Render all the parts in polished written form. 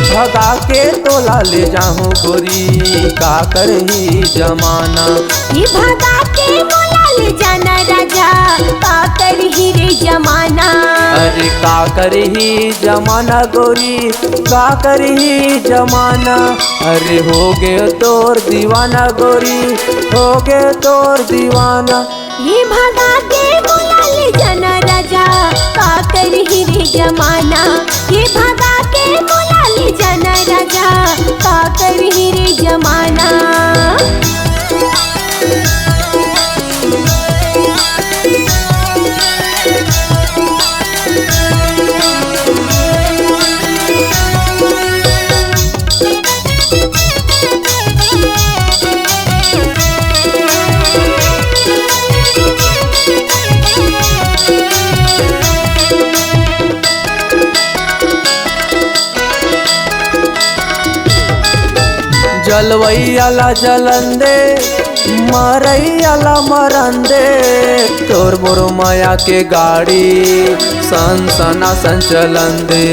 भगा के तोला ले जाऊं गोरी का करही जमाना। ये भगा के तोला ले जाना राजा का करही रे जमाना। अरे का करही जमाना गोरी का करही जमाना। अरे हो गए तोर दीवाना गोरी हो गए तोर दीवाना। ये भगा के तोला ले जाना राजा का करही रे जमाना। ये भगा के तोला ले जाना राजा का करही रे जमाना। जलवैयाला जलंदे मरैयाला मरंदे। तोर मोर माया के गाड़ी सनसना संचलन दे।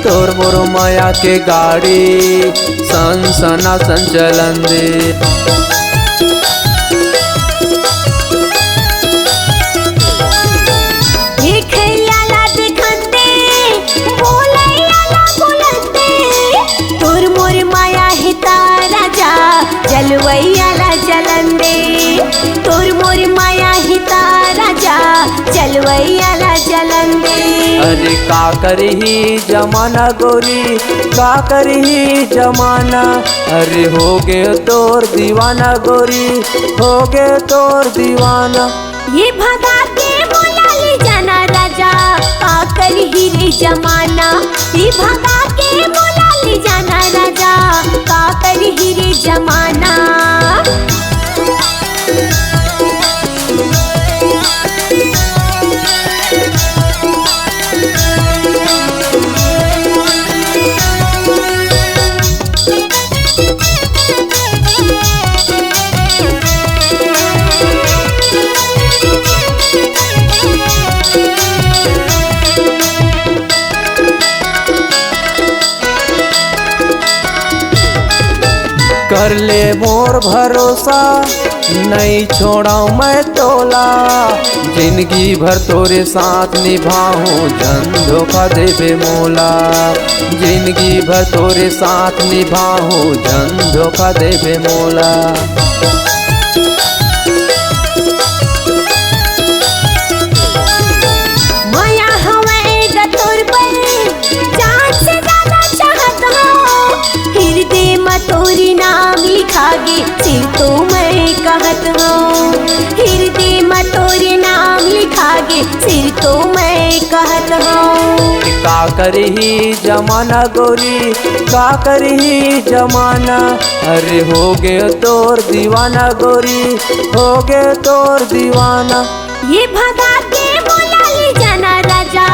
तोर मोर माया के गाड़ी सनसना संचलन दे। जलवैयाला जलंदे तोर मोर माया हिता राजा जलवैयाला जलंदे। अरे का करही जमाना गोरी का करही जमाना। अरे हो गए तोर दीवाना गोरी हो गए तोर दीवाना। ये भगा के बोला ले जाना राजा का करही रे जमाना। ये भगा के बोला ले जाना राजा का करही रे जमाना। कर ले मोर भरोसा नहीं छोड़ाऊं मैं तोला। जिंदगी भर तोरे साथ निभाऊं जन धोखा देबे मोला। जिंदगी भर तोरे साथ निभाऊं जन धोखा देबे मोला। माया हवे तोर पर जान से ज्यादा चाहत हो। हृदय में तोरी नाम लिखागे सिर तो मैं कहत हूँ। हृदय में तोरे नाम लिखागे सिर तो मैं कहत हूँ। का करही जमाना गोरी का करही जमाना। अरे हो गए तोर दीवाना गोरी हो गए तोर दीवाना। ये भगा के बोला ले जाना राजा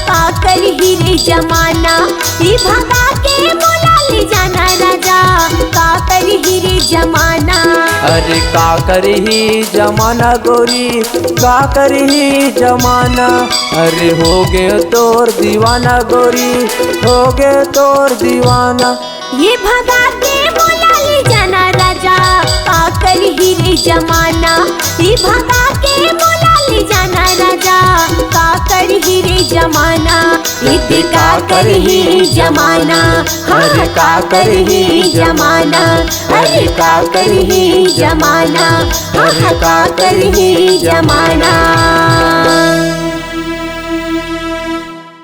का करही रे जमाना। ये भगा के बोला ले जाना राजा का करही रे जमाना। अरे का करही जमाना गोरी का करही जमाना। अरे हो गए तोर दीवाना गोरी हो गए तोर दीवाना। ये भगा के बोला ले जाना राजा का करही रे जमाना। ये भगा के बोला ले जाना राजा का करही रे जमाना। इत का करही जमाना हर का करही जमाना। हर का करही जमाना हर का करही जमाना।